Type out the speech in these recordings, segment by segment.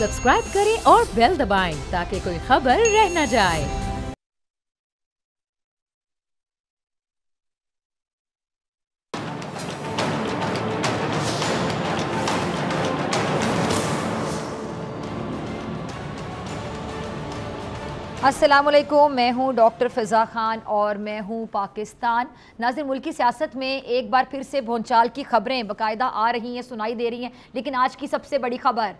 Subscribe करें और bell दबाएं ताकि कोई खबर रह न जाए। अस्सलामुअलैकुम, मैं हूं डॉक्टर फ़िज़ा खान और मैं हूं पाकिस्तान। नाज़रीन, मुल्की सियासत में एक बार फिर से भूचाल की खबरें बाकायदा आ रही हैं, सुनाई दे रही हैं। लेकिन आज की सबसे बड़ी खबर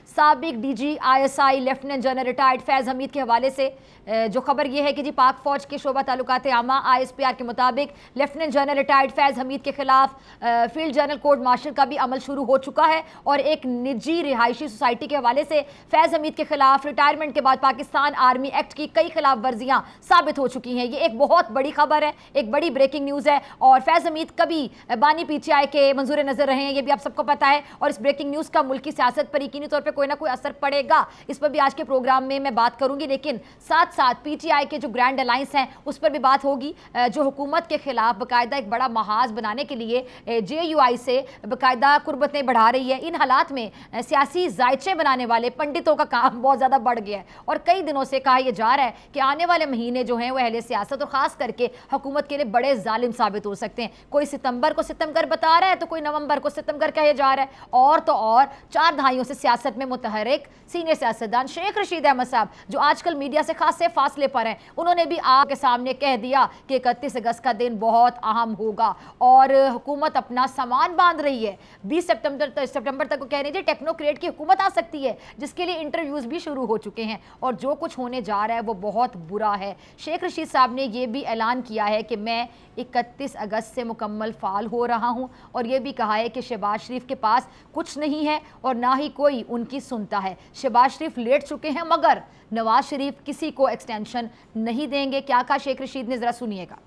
साबिक DG ISI lieutenant general retired Faiz Hameed के हवाले से जो खबर ये है कि जी पाक फ़ौज के शोबा ताल्लुकात आमा ISPR के मुताबिक lieutenant general retired Faiz Hameed के खिलाफ फील्ड जनरल कोर्ट मार्शल का भी अमल शुरू हो चुका है। और एक निजी रिहायशी सोसाइटी के हवाले से फैज़ हमीद के खिलाफ रिटायरमेंट के बाद पाकिस्तान आर्मी एक्ट की कई खिलाफ वर्जियां साबित हो चुकी हैं। ये एक बहुत बड़ी खबर है, एक बड़ी ब्रेकिंग न्यूज़ है। और फैज़ हमीद कभी बानी PTI के मंजूर नज़र रहे हैं, ये भी आप सबको पता है। और इस ब्रेकिंग न्यूज़ का मुल्की सियासत पर यकीनी तौर पर कोई ना कोई असर पड़ेगा, इस पर भी आज के प्रोग्राम में मैं बात करूंगी। लेकिन साथ साथ PTI के जो ग्रैंड अलायंस हैं उस पर भी बात होगी, जो हुकूमत के खिलाफ बाकायदा एक बड़ा महाज बनाने के लिए JUI से बाकायदा कुर्बतें बढ़ा रही है। इन हालात में सियासी जायचे बनाने वाले पंडितों का काम बहुत ज़्यादा बढ़ गया है और कई दिनों से कहा यह जा रहा है कि आने वाले महीने जो हैं वो अहले सियासत और ख़ास करके हुकूमत के लिए बड़े जालिम साबित हो सकते हैं। कोई सितंबर को सितमगर बता रहा है तो कोई नवंबर को सितमगर कहे जा रहा है। और तो और 4 दहाइयों से सियासत में मुतहरिक सीनियर सियासतदान शेख रशीद अहमद साहब, जो आजकल मीडिया से खासे फासले पर हैं, उन्होंने भी आपके सामने कह दिया कि 31 अगस्त का दिन बहुत अहम होगा और हुकूमत अपना सामान बांध रही है। 20 सितंबर तक वो कह रही थी टेक्नोक्रेट की हुकूमत आ सकती है, जिसके लिए इंटरव्यूज़ भी शुरू हो चुके हैं और जो कुछ होने जा रहा है वो बहुत बुरा है। शेख रशीद साहब ने यह भी ऐलान किया है कि मैं 31 अगस्त से मुकम्मल फ़ाल हो रहा हूं और यह भी कहा है कि शहबाज शरीफ के पास कुछ नहीं है और ना ही कोई उनकी सुनता है। शहबाज शरीफ लेट चुके हैं मगर नवाज शरीफ किसी को एक्सटेंशन नहीं देंगे। क्या कहा शेख रशीद ने, ज़रा सुनिएगा।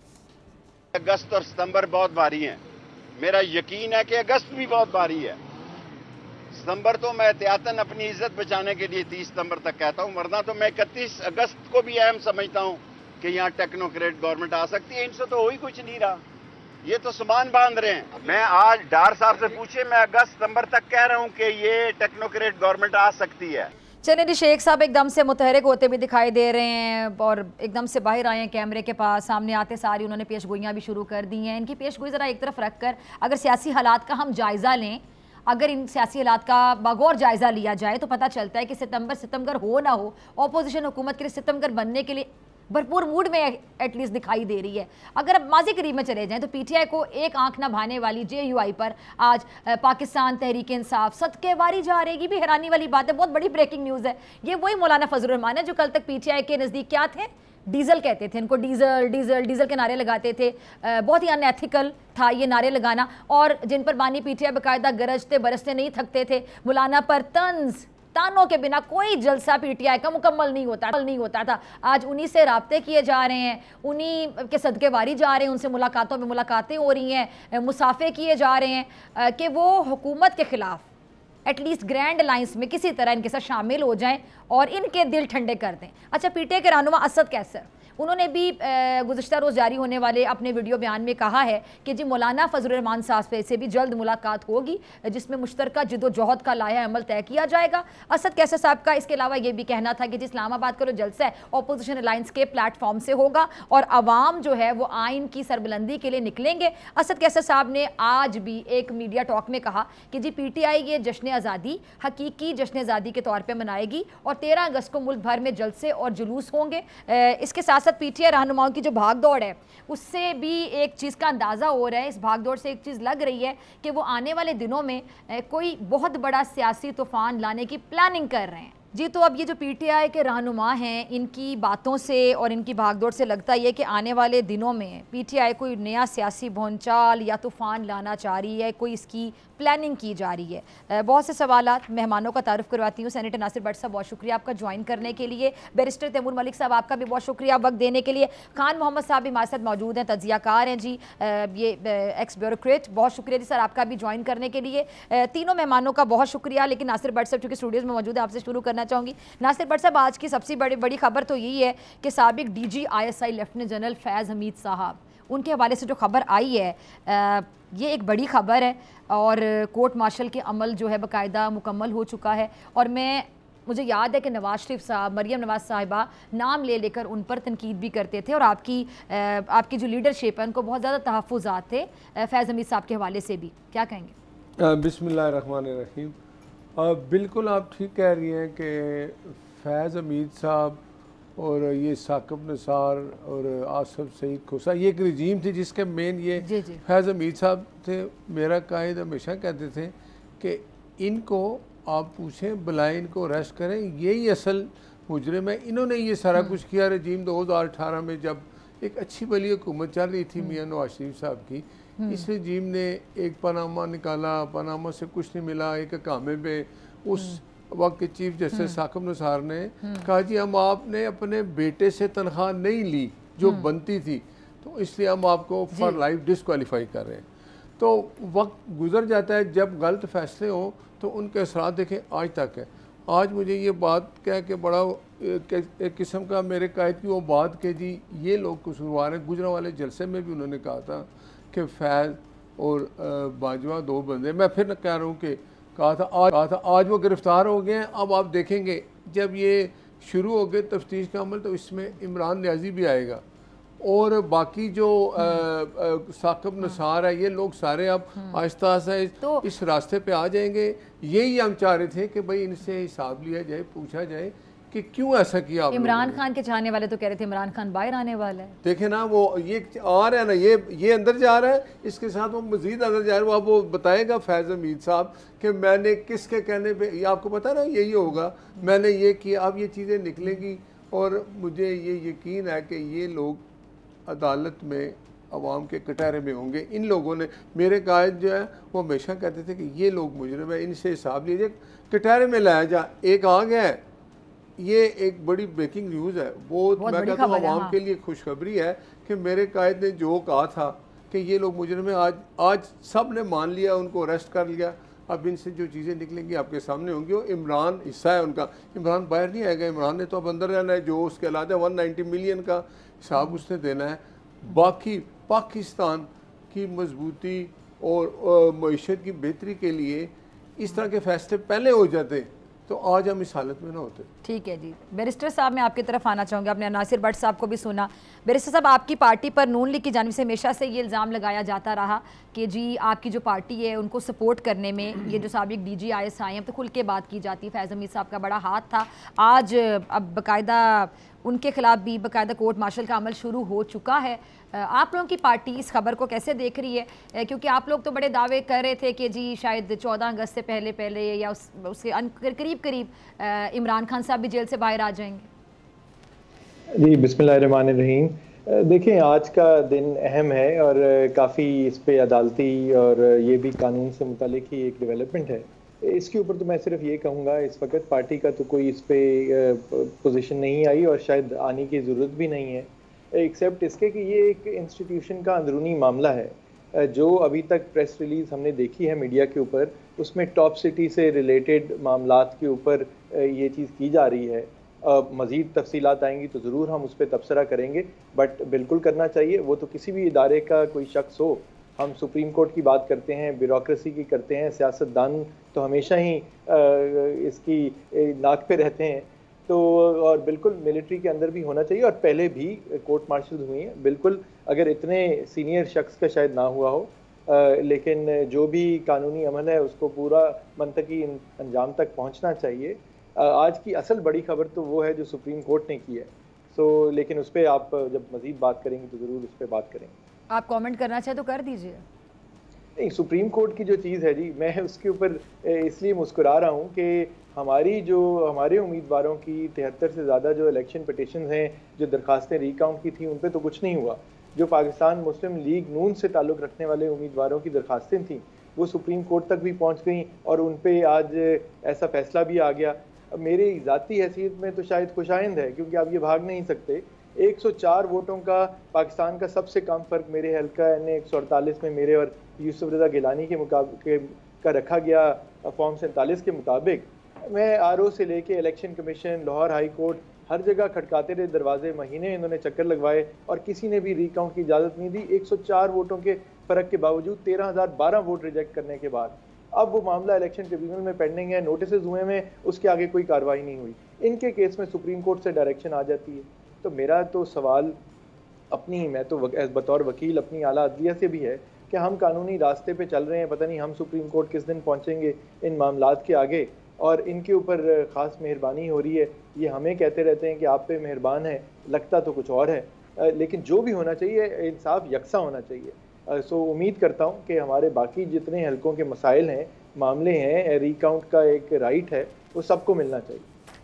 अगस्त और सितंबर बहुत भारी हैं। मेरा यकीन है कि अगस्त भी बहुत भारी है। सितंबर तो मैं एहतियातन अपनी इज्जत बचाने के लिए 30 सितंबर तक कहता हूं, वरना तो मैं 31 अगस्त को भी अहम समझता हूं कि यहाँ टेक्नोक्रेट गवर्नमेंट आ सकती है। इनसे तो हो ही कुछ नहीं रहा, ये तो सामान बांध रहे हैं। मैं आज डार साहब से पूछे, मैं अगस्त सितंबर तक कह रहा हूं कि ये टेक्नोक्रेट गवर्नमेंट आ सकती है। चलिए, शेख साहब एकदम से मुतहरिक होते भी दिखाई दे रहे हैं और एकदम से बाहर आए हैं कैमरे के पास। सामने आते सारी उन्होंने पेशगोइयाँ भी शुरू कर दी हैं। इनकी पेशगोई ज़रा एक तरफ रख कर अगर सियासी हालात का हम जायज़ा लें, अगर इन सियासी हालात का बगौर जायज़ा लिया जाए तो पता चलता है कि सितंबर हो ना हो, अपोजिशन हुकूमत के लिए सितंबर बनने के लिए भरपूर मूड में एटलीस्ट दिखाई दे रही है। अगर अब माजी करीब में चले जाएं तो PTI को एक आंख ना भाने वाली JUI पर आज पाकिस्तान तहरीक इंसाफ सदके वारी जा रही है। ये भी हैरानी वाली बात है, बहुत बड़ी ब्रेकिंग न्यूज़ है। ये वही मौलाना फजल रहमान है जो कल तक PTI के नज़दीक क्या थे, डीजल कहते थे इनको, डीजल डीजल डीजल के नारे लगाते थे। बहुत ही अनएथिकल था ये नारे लगाना और जिन पर बानी PTI बाकायदा गरजते बरसते नहीं थकते थे। मौलाना पर तानों के बिना कोई जलसा PTI का मुकम्मल नहीं होता था। आज उन्हीं से राब्ते किए जा रहे हैं, उन्हीं के सदके वारी जा रहे हैं, उनसे मुलाकातों में मुलाकातें हो रही हैं, मुसाफे किए जा रहे हैं कि वो हुकूमत के ख़िलाफ़ एटलीस्ट ग्रैंड अलायंस में किसी तरह इनके साथ शामिल हो जाएं और इनके दिल ठंडे कर दें। अच्छा, PTI के रहनुमा असद कैसर, उन्होंने भी गुज़िश्ता रोज़ जारी होने वाले अपने वीडियो बयान में कहा है कि जी मौलाना फजल रहमान साहब से भी जल्द मुलाकात होगी जिसमें मुश्तरका जिद्दोजहद का लाया अमल तय किया जाएगा। असद कैसर साहब का इसके अलावा ये भी कहना था कि जी इस्लामाबाद का जो जलसा है अपोजिशन अलायंस के प्लेटफॉर्म से होगा और अवाम जो है वो आइन की सरबुलंदी के लिए निकलेंगे। असद कैसर साहब ने आज भी एक मीडिया टॉक में कहा कि जी PTI ये जश्न आज़ादी हकीकी जश्न आज़ादी के तौर पर मनाएगी और 13 अगस्त को मुल्क भर में जलसे और जुलूस होंगे। इसके साथ PTI रहनुमाओं की जो भाग दौड़ है उससे भी एक चीज़ का अंदाज़ा हो रहा है। इस भाग दौड़ से एक चीज़ लग रही है कि वो आने वाले दिनों में कोई बहुत बड़ा सियासी तूफ़ान लाने की प्लानिंग कर रहे हैं। जी, तो अब ये जो PTI के रहनुमा हैं, इनकी बातों से और इनकी भागदौड़ से लगता है कि आने वाले दिनों में PTI कोई नया सियासी भूचाल या तूफ़ान लाना चाह रही है, कोई इसकी प्लानिंग की जा रही है। बहुत से सवालात मेहमानों का तारुफ करवाती हूँ। सेनेटर नासिर भट्ट साहब, बहुत शुक्रिया आपका ज्वाइन करने के लिए। बैरिस्टर तैमूर मलिक साहब, आपका भी बहुत शुक्रिया वक्त देने के लिए। खान मोहम्मद साहब भी हमारे साथ मौजूद हैं, तज्जियाकार हैं जी, ये एक्स ब्यूरोक्रेट, बहुत शुक्रिया जी सर आपका भी ज्वाइन करने के लिए। तीनों मेहमानों का बहुत शुक्रिया। लेकिन नासिर भट्ट साहब चूँकि स्टूडियोज़ में मौजूद है, आपसे शुरू करना चाहूँगी। नासिर भट्ट साहब, आज की सबसे बड़ी खबर तो यही है कि साबिक DG ISI लेफ्टिनेंट जनरल फैज़ हमीद साहब, उनके हवाले से जो खबर आई है ये एक बड़ी खबर है और कोर्ट मार्शल के अमल जो है बाकायदा मुकम्मल हो चुका है। और मैं मुझे याद है कि नवाज शरीफ साहब, मरियम नवाज साहिबा नाम ले लेकर उन पर तनकीद भी करते थे, और आपकी जो लीडरशिप है उनको बहुत ज़्यादा तहफ़्फ़ुज़ात थे फैज़ हमीद साहब के हवाले से भी, क्या कहेंगे? बिस्मिल्लाहिर्रहमानिर्रहीम। बिल्कुल आप ठीक कह रही हैं कि फैज़ हमीद साहब और ये साकिब निसार और आसफ सईद खोसा, ये एक रजीम थी जिसके मेन ये फैज़ हमीद साहब थे। मेरा कायद हमेशा कहते थे कि इनको आप पूछें, बुलाएं, इनको अरेस्ट करें, यही असल मुजरिम है। इन्होंने ये सारा कुछ किया। रजीम 2018 में जब एक अच्छी भली हुकूमत चल रही थी मियाँ नवाज शरीफ साहब की, इस रजीम ने एक पनामा निकाला, पनामा से कुछ नहीं मिला। एक कामे पे उस वक्त के चीफ जस्टिस साकिब निसार ने कहा जी हम आपने अपने बेटे से तनख्वाह नहीं ली जो बनती थी, तो इसलिए हम आपको फॉर लाइफ डिस्क्वालीफाई कर रहे हैं। तो वक्त गुजर जाता है, जब गलत फैसले हों तो उनके असरात देखें आज तक है। आज मुझे ये बात कह के बड़ा एक किस्म का मेरे कायद की वो बात कि जी ये लोग कसूरवार हैं। गुजरा वाले जलसे में भी उन्होंने कहा था कि फैज़ और बाजवा दो बंदे, मैं फिर कह रहा हूँ कि कहा था आज वो गिरफ़्तार हो गए हैं। अब आप देखेंगे जब ये शुरू हो गए तफ्तीश का अमल, तो इसमें इमरान न्याजी भी आएगा और बाकी जो साकिब निसार है, ये लोग सारे अब आहिस्ता आहिस्ता तो इस रास्ते पे आ जाएंगे। यही हम चाह रहे थे कि भाई इनसे हिसाब लिया जाए, पूछा जाए कि क्यों ऐसा किया। इमरान खान के चाहने वाले तो कह रहे थे इमरान खान बाहर आने वाला है। देखे ना, वो ये आ रहा है ना, ये अंदर जा रहा है, इसके साथ वो मजीद अंदर जा रहा है। वो बताएगा फैज़ हमीद साहब कि मैंने किसके कहने पे, ये आपको पता ना यही होगा, मैंने ये किया। अब ये चीज़ें निकलेंगी और मुझे ये यकीन है कि ये लोग अदालत में अवाम के कटहरे में होंगे। इन लोगों ने, मेरे कायद जो है वो हमेशा कहते थे कि ये लोग मुजरिम है, इनसे हिसाब लीजिए, कटहरे में लाया जा। एक आ गया है, ये एक बड़ी ब्रेकिंग न्यूज़ है। वो मैं कहता हूँ अवाम के लिए खुशखबरी है कि मेरे कायद ने जो कहा था कि ये लोग मुजरिम है, आज सब ने मान लिया, उनको अरेस्ट कर लिया। अब इनसे जो चीज़ें निकलेंगी आपके सामने होंगी। वो इमरान हिस्सा है उनका, इमरान बाहर नहीं आएगा। इमरान ने तो अब अंदर रहना है। जो उसके अलावा 190 मिलियन का हिसाब उसने देना है। बाकी पाकिस्तान की मजबूती और मईशत की बेहतरी के लिए इस तरह के फैसले पहले हो जाते तो आज हम इस हालत में ना होते। ठीक है जी, बैरिस्टर साहब मैं आपकी तरफ आना चाहूँगी। आपने नासिर भट्ट साहब को भी सुना। बैरिस्टर साहब, आपकी पार्टी पर नून लीग की जानिब से हमेशा से ये इल्ज़ाम लगाया जाता रहा कि जी आपकी जो पार्टी है उनको सपोर्ट करने में ये जो साबिक DG IS आए हैं, तो खुल के बात की जाती है। फैज़ हमीद साहब का बड़ा हाथ था। आज अब बाकायदा उनके खिलाफ भी बाकायदा कोर्ट मार्शल का अमल शुरू हो चुका है। आप लोगों की पार्टी इस खबर को कैसे देख रही है? क्योंकि आप लोग तो बड़े दावे कर रहे थे कि जी शायद 14 अगस्त से पहले या उसके करीब इमरान खान साहब भी जेल से बाहर आ जाएंगे। जी बिस्मिल्लाहिर्रहमानिर्रहीम। देखें, आज का दिन अहम है और काफ़ी इस पे अदालती और ये भी कानून से मुतालिक ही एक डेवलपमेंट है। इसके ऊपर तो मैं सिर्फ ये कहूँगा, इस वक्त पार्टी का तो कोई इस पे पोजीशन नहीं आई और शायद आने की ज़रूरत भी नहीं है, एक्सेप्ट इसके कि ये एक इंस्टीट्यूशन का अंदरूनी मामला है। जो अभी तक प्रेस रिलीज़ हमने देखी है मीडिया के ऊपर, उसमें टॉप सिटी से रिलेटेड मामलात के ऊपर ये चीज़ की जा रही है। मज़ीद तफसीलात आएंगी तो ज़रूर हम उस पर तबसरा करेंगे, बट बिल्कुल करना चाहिए। वो तो किसी भी इदारे का कोई शख्स हो, हम सुप्रीम कोर्ट की बात करते हैं, ब्यूरोक्रेसी की करते हैं, सियासतदान तो हमेशा ही इसकी नाक पे रहते हैं। तो और बिल्कुल मिलिट्री के अंदर भी होना चाहिए और पहले भी कोर्ट मार्शल हुई हैं। बिल्कुल, अगर इतने सीनियर शख्स का शायद ना हुआ हो, लेकिन जो भी कानूनी अमल है उसको पूरा मंतकी अंजाम तक पहुंचना चाहिए। आज की असल बड़ी खबर तो वो है जो सुप्रीम कोर्ट ने की है। लेकिन उस पर आप जब मज़ीद बात करेंगे तो ज़रूर उस पर बात करेंगे। आप कमेंट करना चाहे तो कर दीजिए। नहीं, सुप्रीम कोर्ट की जो चीज़ है जी, मैं उसके ऊपर इसलिए मुस्कुरा रहा हूँ कि हमारे उम्मीदवारों की 73 से ज़्यादा जो इलेक्शन पिटिशंस हैं, जो दरखास्तें रिकाउंट की थी, उन पर तो कुछ नहीं हुआ। जो पाकिस्तान मुस्लिम लीग नून से ताल्लुक़ रखने वाले उम्मीदवारों की दरखास्तें थीं, वो सुप्रीम कोर्ट तक भी पहुँच गई और उन पर आज ऐसा फैसला भी आ गया। मेरी ज़ाती हैसियत में तो शायद खुशाइंद है, क्योंकि आप ये भाग नहीं सकते। 104 वोटों का पाकिस्तान का सबसे कम फ़र्क मेरे हल्का NA 148 में मेरे और यूसुफ रज़ा गिलानी के मुकाबले का रखा गया फॉर्म 47 के मुताबिक। मैं RO से लेके election commission, Lahore high court, हर जगह खटकाते रहे दरवाजे, महीने इन्होंने चक्कर लगवाए और किसी ने भी रिकाउंट की इजाज़त नहीं दी। 104 वोटों के फ़र्क के बावजूद 13,012 वोट रिजेक्ट करने के बाद अब वो मामला इलेक्शन ट्रिब्यूनल में पेंडिंग है, नोटिस हुए में, उसके आगे कोई कार्रवाई नहीं हुई। इनके केस में सुप्रीम कोर्ट से डायरेक्शन आ जाती है। तो मेरा तो सवाल अपनी, मैं तो बतौर वकील अपनी आला अदलिया से भी है कि हम कानूनी रास्ते पे चल रहे हैं, पता नहीं हम सुप्रीम कोर्ट किस दिन पहुंचेंगे इन मामलात के आगे, और इनके ऊपर ख़ास मेहरबानी हो रही है। ये हमें कहते रहते हैं कि आप पे मेहरबान है, लगता तो कुछ और है। लेकिन जो भी होना चाहिए इंसाफ यकसा होना चाहिए। सो उम्मीद करता हूँ कि हमारे बाकी जितने हलकों के मसाइल हैं, मामले हैं, रिकाउंट का एक राइट है, वो सबको मिलना चाहिए।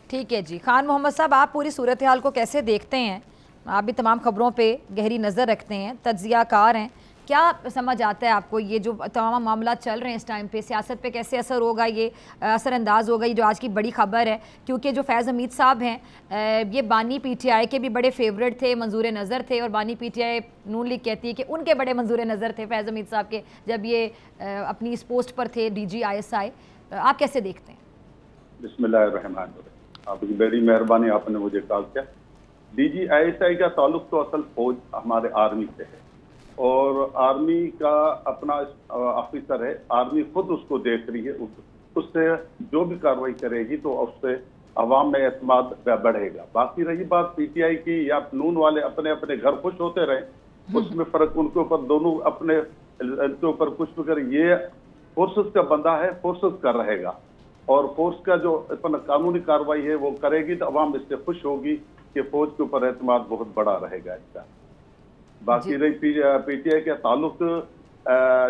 ठीक है जी। खान मोहम्मद साहब, आप पूरी सूरत हाल को कैसे देखते हैं? आप भी तमाम खबरों पे गहरी नज़र रखते हैं, तज्ज़ियाकार हैं, क्या समझ आता है आपको ये जो तमाम मामला चल रहे हैं इस टाइम पे, सियासत पे कैसे असर होगा, ये असरअंदाज होगा, ये जो आज की बड़ी खबर है? क्योंकि जो फैज़ हमीद साहब हैं ये बानी पीटीआई के भी बड़े फेवरेट थे, मंजूर नज़र थे, और बानी पीटीआई नून लीग कहती है कि उनके बड़े मंजूर नज़र थे फैज़ हमीद साहब के जब ये अपनी इस पोस्ट पर थे, DG ISI। आप कैसे देखते हैं? बिस्मिल्लाहिर्रहमानिर्रहीम। आपकी बड़ी मेहरबानी, आपने मुझे कॉल किया। DG ISI का ताल्लुक तो असल फौज हमारे आर्मी से है, और आर्मी का अपना ऑफिसर है, आर्मी खुद उसको देख रही है, उससे जो भी कार्रवाई करेगी तो उससे अवाम में एतमाद बढ़ेगा। बाकी रही बात PTI की या नून वाले अपने अपने घर खुश होते रहे, उसमें फर्क उनके ऊपर, दोनों अपने इनके ऊपर कुछ भी करे। ये फोर्सेस का बंदा है, फोर्सेस का रहेगा, और फोर्स का जो अपना कानूनी कार्रवाई है वो करेगी तो अवाम इससे खुश होगी कि फौज के ऊपर एतमाद बहुत बड़ा रहेगा इसका। बाकी रही PTI का ताल्लुक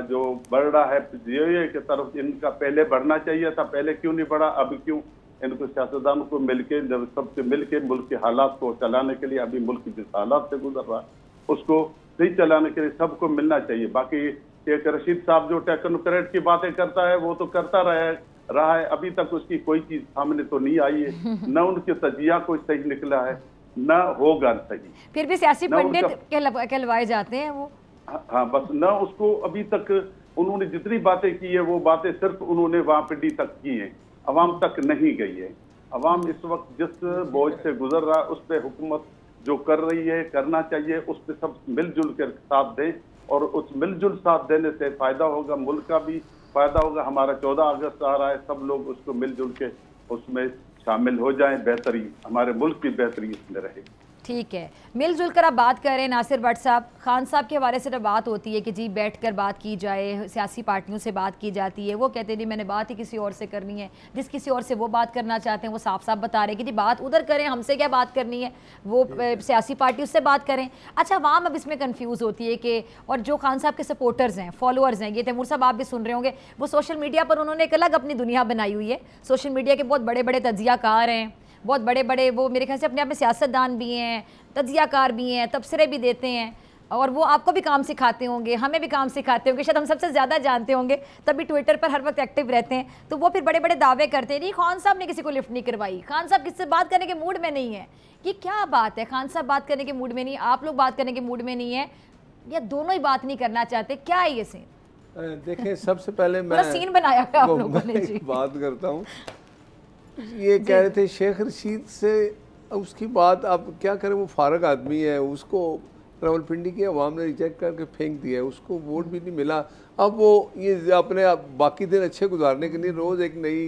जो बढ़ रहा है DOA की तरफ, इनका पहले बढ़ना चाहिए था, पहले क्यों नहीं बढ़ा, अभी क्यों? इनको सियासतदानों को मिलके, सबसे मिलके मुल्क के हालात को चलाने के लिए, अभी मुल्क जिस हालात से गुजर रहा है उसको सही चलाने के लिए सबको मिलना चाहिए। बाकी शेख रशीद साहब जो टेक्नोक्रेट की बातें करता है वो तो करता रहा है, अभी तक उसकी कोई चीज सामने तो नहीं आई है, न उनके तजिया कोई सही निकला है, न होगा सही। फिर भी सियासी पंडित कहलवाए जाते हैं वो। हाँ, बस न उसको अभी तक उन्होंने जितनी बातें की है वो बातें सिर्फ उन्होंने वहां पे तक की है, अवाम तक नहीं गई है। अवाम इस वक्त जिस बोझ से गुजर रहा है उस पर हुकूमत जो कर रही है, करना चाहिए, उस पर सब मिलजुल कर साथ दें, और उस मिलजुल साथ देने से फायदा होगा, मुल्क का भी फायदा होगा। हमारा 14 अगस्त आ रहा है, सब लोग उसको मिलजुल के उसमें शामिल हो जाएं, बेहतरी, हमारे मुल्क की बेहतरी इसमें रहे। ठीक है, मिलजुल कर आप बात करें। नासिर भट्ट साहब, खान साहब के हवाले से जब बात होती है कि जी बैठकर बात की जाए, सियासी पार्टियों से बात की जाती है, वो कहते हैं जी मैंने बात ही किसी और से करनी है, जिस किसी और से वो बात करना चाहते हैं वो साफ साफ बता रहे हैं कि जी बात उधर करें, हमसे क्या बात करनी है, वो सियासी पार्टी उससे बात करें। अच्छा, अवाम अब इसमें कन्फ्यूज़ होती है कि, और जो खान साहब के सपोर्टर्स हैं, फॉलोअर्स हैं, ये तैमूर साहब आप भी सुन रहे होंगे, वो सोशल मीडिया पर उन्होंने एक अलग अपनी दुनिया बनाई हुई है। सोशल मीडिया के बहुत बड़े बड़े तज्जियाकार हैं, बहुत बड़े बड़े, वो मेरे ख्याल से अपने आप में सियासतदान भी हैं, तज्जियाकार भी हैं, तबसरे भी देते हैं, और वो आपको भी काम सिखाते होंगे, हमें भी काम सिखाते होंगे, शायद हम सबसे ज़्यादा जानते होंगे, तभी ट्विटर पर हर वक्त एक्टिव रहते हैं। तो वो फिर बड़े बड़े दावे करते हैं, नहीं खान साहब ने किसी को लिफ्ट नहीं करवाई, खान साहब किससे बात करने के मूड में नहीं है। ये क्या बात है? खान साहब बात करने के मूड में नहीं, आप लोग बात करने के मूड में नहीं है, या दोनों ही बात नहीं करना चाहते? क्या है ये सीन? देखें, सबसे पहले मैं सीन बनाया है आप लोगों ने जी। बात करता हूँ, ये कह रहे थे शेख रशीद से, उसकी बात आप क्या करें, वो फारग आदमी है, उसको रावलपिंडी की अवाम ने रिजेक्ट करके फेंक दिया है, उसको वोट भी नहीं मिला। अब वो ये अपने बाकी दिन अच्छे गुजारने के लिए रोज़ एक नई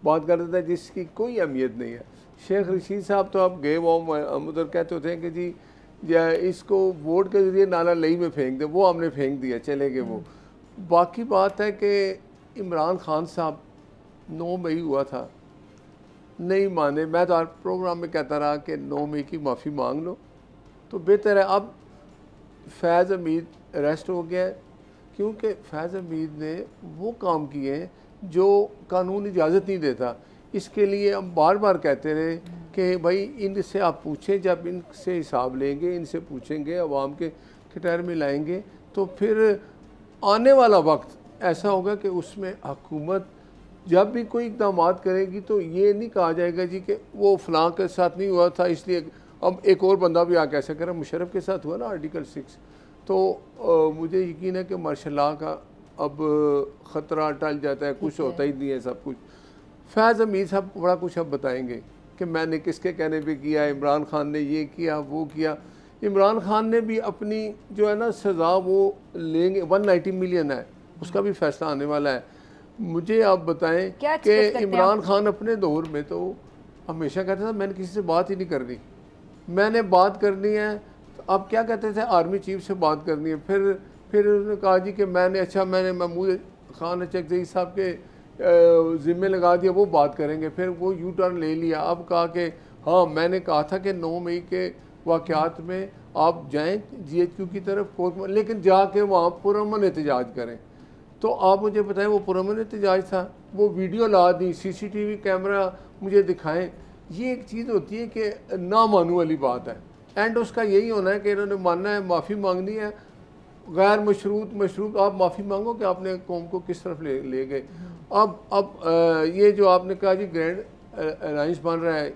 बात कर देता है जिसकी कोई अहमियत नहीं है। शेख रशीद साहब तो आप गए वो हम उधर कहते होते हैं कि जी इसको वोट के ज़रिए नाला लई में फेंक दे, वो हमने फेंक दिया, चले गए वो। बाकी बात है कि इमरान खान साहब 9 मई हुआ था, नहीं माने। मैं तो हर प्रोग्राम में कहता रहा कि 9 मई की माफ़ी मांग लो तो बेहतर है। अब फैज़ हमीद अरेस्ट हो गया है क्योंकि फैज़ हमीद ने वो काम किए हैं जो कानून इजाज़त नहीं देता। इसके लिए हम बार बार कहते रहे कि भाई इनसे आप पूछें, जब इनसे हिसाब लेंगे, इनसे पूछेंगे, अवाम के खिटार में लाएंगे, तो फिर आने वाला वक्त ऐसा होगा कि उसमें हुकूमत जब भी कोई इक़दाम करेगी तो ये नहीं कहा जाएगा जी कि वो फ़लाँ के साथ नहीं हुआ था इसलिए अब एक और बंदा भी आके ऐसा करे। मुशर्रफ के साथ हुआ ना आर्टिकल 6, तो मुझे यकीन है कि मार्शल लॉ का अब ख़तरा टल जाता है, कुछ होता ही नहीं है सब कुछ। फैज़ हमीद साहब बड़ा कुछ अब बताएंगे कि मैंने किसके कहने पे किया, इमरान खान ने ये किया वो किया। इमरान खान ने भी अपनी जो है ना सज़ा वो लेंगे, 190 मिलियन है, उसका भी फ़ैसला आने वाला है। मुझे आप बताएं क्या कि expect करते हैं इमरान आप? खान अपने दौर में तो हमेशा कहता था मैंने किसी से बात ही नहीं करनी, मैंने बात करनी है। तो अब क्या कहते थे, आर्मी चीफ से बात करनी है। फिर उन्होंने कहा जी कि मैंने महमूद खान चकजई साहब के ज़िम्मे लगा दिया, वो बात करेंगे। फिर वो यू टर्न ले लिया, अब कहा कि हाँ मैंने कहा था कि 9 मई के वाक़यात में आप जाएं GHQ की तरफ कोर्ट में, लेकिन जाके वहाँ पुरअमन एहतजाज करें। तो आप मुझे बताएं वो पुरअमन एहतजाज था, वो वीडियो ला दी, CCTV कैमरा मुझे दिखाएं। ये एक चीज़ होती है कि ना मानने वाली बात है। एंड उसका यही होना है कि इन्होंने मानना है, माफ़ी मांगनी है, गैर मशरूत आप माफ़ी मांगो कि आपने कौम को किस तरफ ले गए। अब ये जो आपने कहा जी ग्रैंड अलायंस बन रहा है,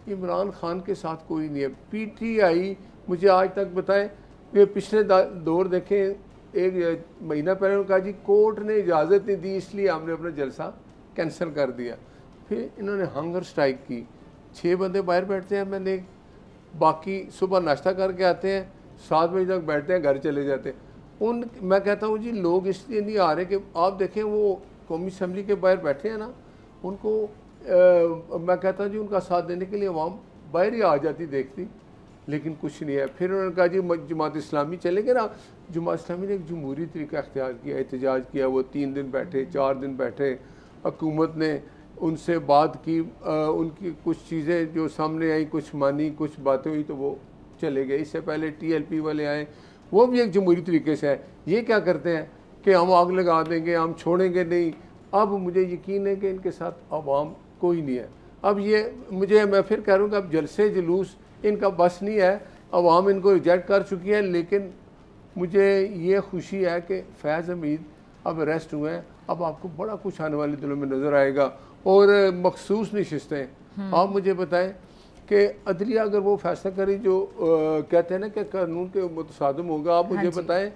इमरान खान के साथ कोई नहीं है। PTI मुझे आज तक बताएं, ये पिछले दौर देखें, 1 महीना पहले उन्होंने कहा जी कोर्ट ने इजाज़त नहीं दी इसलिए हमने अपना जलसा कैंसिल कर दिया। फिर इन्होंने हंगर स्ट्राइक की, 6 बंदे बाहर बैठते हैं, मैंने बाकी सुबह नाश्ता करके आते हैं, 7 बजे तक बैठते हैं, घर चले जाते हैं। मैं कहता हूँ जी लोग इसलिए नहीं आ रहे कि आप देखें वो कौमी असम्बली के बाहर बैठे हैं ना, उनको मैं कहता हूँ जी उनका साथ देने के लिए अवाम बाहर ही आ जाती देखती, लेकिन कुछ नहीं है। फिर उन्होंने कहा जी जमात इस्लामी चलेंगे ना, जमात इस्लामी ने एक जमहूरी तरीका अख्तियार किया, एहतजाज किया, वो 3 दिन बैठे, 4 दिन बैठे, हुकूमत ने उनसे बात की, उनकी कुछ चीज़ें जो सामने आई कुछ मानी, कुछ बातें हुई तो वो चले गए। इससे पहले TLP वाले आए, वो भी एक जमहूरी तरीके से है। ये क्या करते हैं कि हम आग लगा देंगे, हम छोड़ेंगे नहीं। अब मुझे यकीन है कि इनके साथ अवाम कोई नहीं है। अब ये मैं फिर कह रहा हूँ कि अब जलसे जुलूस इनका बस नहीं है, अवाम इनको रिजेक्ट कर चुकी है। लेकिन मुझे ये खुशी है कि फैज़ हमीद अब अरेस्ट हुए हैं, अब आपको बड़ा कुछ आने वाले दिनों में नज़र आएगा। और मखसूस नशिस्तें आप मुझे बताएं कि अदलिया अगर वो फैसला करे जो कहते हैं ना कि कानून के मुतसादम होगा, आप मुझे बताएं,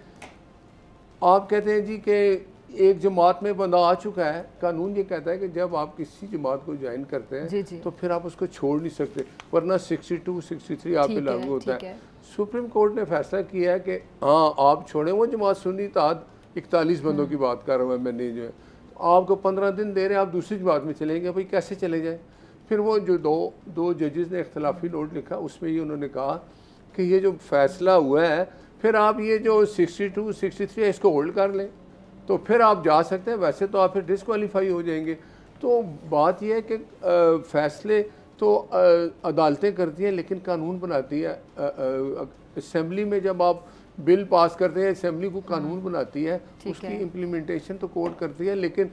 आप कहते हैं जी कि एक जमात में बंदा आ चुका है, कानून ये कहता है कि जब आप किसी जमात को ज्वाइन करते हैं तो फिर आप उसको छोड़ नहीं सकते, वरना 62, 63 आप पे लागू होता है। सुप्रीम कोर्ट ने फैसला किया है कि हाँ आप छोड़ें वो जमात, सुन्नी इत्तेहाद 41 बंदों की बात कर रहा हूँ मैंने, जो है आपको 15 दिन दे रहे हैं, आप दूसरी जमात में चलेंगे, भाई कैसे चले जाए। फिर वो जो दो जजेस ने इख्तलाफी नोट लिखा, उसमें ये उन्होंने कहा कि ये जो फैसला हुआ है, फिर आप ये जो 62, 63 है इसको होल्ड कर लें तो फिर आप जा सकते हैं, वैसे तो आप फिर डिसक्वालीफाई हो जाएंगे। तो बात यह है कि फ़ैसले तो अदालतें करती हैं, लेकिन कानून बनाती है असेंबली में। जब आप बिल पास करते हैं, असेंबली को कानून बनाती है, उसकी इम्प्लीमेंटेशन तो कोर्ट करती है, लेकिन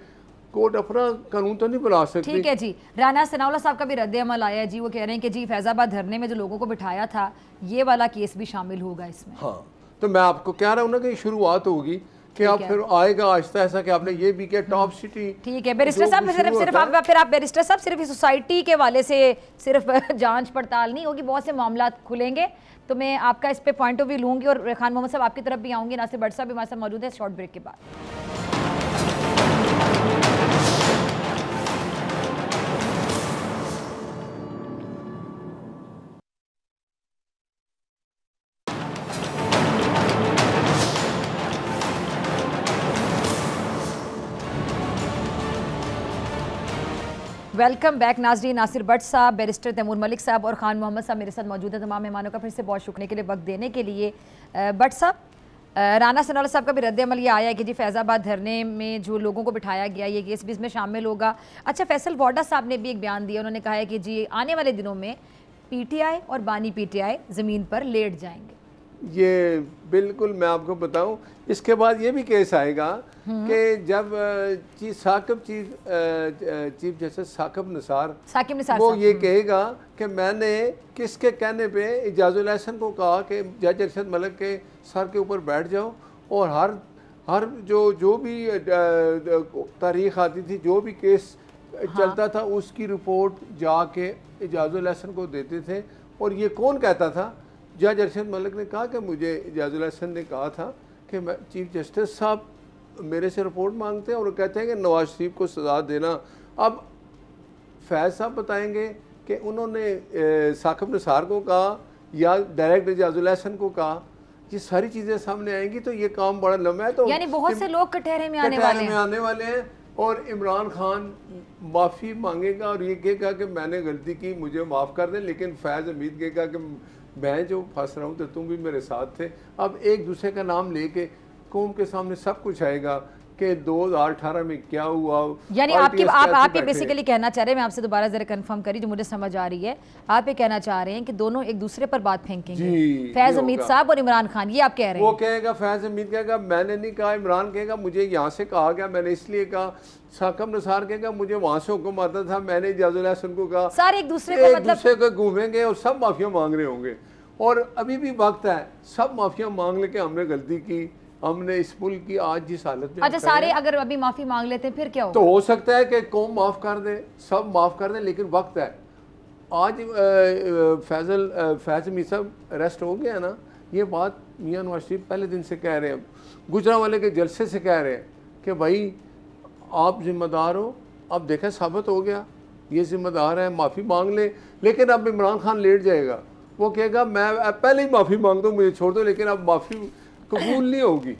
कोर्ट अपना कानून तो नहीं बना सकती। ठीक है जी। राना सनाउल्लाह साहब का भी रद्द-ए-अमल आया है जी, वो कह रहे हैं कि जी फैज़ाबाद धरने में जो लोगों को बिठाया था, ये वाला केस भी शामिल होगा इसमें। हाँ, तो मैं आपको कह रहा हूँ ना कि शुरुआत होगी कि आप फिर आएगा आहिस्ता ऐसा कि आपने ये भी किया टॉप सिटी। ठीक है बैरिस्टर साहब, सिर्फ आप बैरिस्टर साहब सिर्फ सोसाइटी के वाले से सिर्फ जांच पड़ताल नहीं होगी, बहुत से मामला खुलेंगे, तो मैं आपका इस पे पॉइंट ऑफ व्यू लूंगी। और खान मोहम्मद साहब आपकी तरफ भी आऊंगी, नासिर भट्ट साहब भी हमारे साथ मौजूद है शॉर्ट ब्रेक के बाद। वेलकम बैक नाजरीन। नासिर भट्ट साहब, बैरिस्टर तैमूर मलिक साहब और खान मोहम्मद साहब मेरे साथ मौजूद है। तमाम मेहमानों का फिर से बहुत शुक्रिया के लिए वक्त देने के लिए। भट्ट साहब, राना सनाउल्लाह साहब का भी रद्द-ए-अमल ये आया है कि जी फैज़ाबाद धरने में जो लोगों को बिठाया गया ये केस भी इसमें शामिल होगा। अच्छा, फैसल वाडा साहब ने भी एक बयान दिया, उन्होंने कहा है कि जी आने वाले दिनों में PTI और बानी PTI ज़मीन पर लेट जाएंगे। ये बिल्कुल मैं आपको बताऊं, इसके बाद ये भी केस आएगा कि जब चीफ जस्टिस साकिब निसार वो ये कहेगा कि मैंने किसके कहने पे इजाजुल हसन को कहा कि जज अरशद मलिक के सर के ऊपर बैठ जाओ और हर जो भी तारीख आती थी, जो भी केस चलता था, उसकी रिपोर्ट जाके इजाजुल हसन को देते थे। और ये कौन कहता था? जज अरशद मलिक ने कहा कि मुझे इजाजुल हसन ने कहा था कि मैं चीफ जस्टिस साहब मेरे से रिपोर्ट मांगते हैं और कहते हैं कि नवाज शरीफ को सज़ा देना। अब फैज़ साहब बताएंगे कि उन्होंने साकिब निसार को कहा या डायरेक्ट इजाजुल हसन को कहा। ये सारी चीज़ें सामने आएंगी तो ये काम बड़ा लंबा है। तो यानी बहुत से लोग कटहरे में आने वाले हैं और इमरान खान माफ़ी मांगेगा और ये कहेगा कि मैंने गलती की, मुझे माफ़ कर दें, लेकिन फैज़ हमीद कहेगा कि मैं जो फंस रहा हूँ तो तुम भी मेरे साथ थे। अब एक दूसरे का नाम लेके कौम के सामने सब कुछ आएगा कि 2018 में क्या हुआ। यानी आप ये बेसिकली कहना चाह रहे हैं, मैं आपसे दोबारा जरा कंफर्म करी जो मुझे समझ आ रही है, आप ये कहना चाह रहे हैं कि दोनों एक दूसरे पर बात फेंकेंगे, फैज हमीद साहब और इमरान खान, ये आप कह रहे हैं? वो कहेगा, फैज हमीद कहेगा मैंने नहीं कहा, इमरान कहेगा मुझे यहाँ से कहा गया, मैंने इसलिए कहा, साकब नसार कहेगा मुझे वहां से हुक्म आता था, मैंने इजाजुल हसन को कहा। सारे एक दूसरे को घूमेंगे और सब माफिया मांग रहे होंगे। और अभी भी वक्त है, सब माफिया मांग लेके हमने गलती की, हमने इस मुल्क की आज जिस हालत में, अच्छा सारे अगर अभी माफी मांग लेते हैं फिर क्या हो? तो हो सकता है कि कौम माफ कर दे, सब माफ कर दे, लेकिन वक्त है। आज फैज हमीद साहब अरेस्ट हो गया ना, ये बात मियां नवाज शरीफ पहले दिन से कह रहे हैं, गुजरांवाले के जलसे से कह रहे हैं कि भाई आप जिम्मेदार हो, अब देखें साबित हो गया ये जिम्मेदार है, माफ़ी मांग ले। लेकिन अब इमरान खान लेट जाएगा, वो कहेगा मैं पहले ही माफ़ी मांग दो, मुझे छोड़ दो, लेकिन अब माफ़ी कबूल नहीं होगी।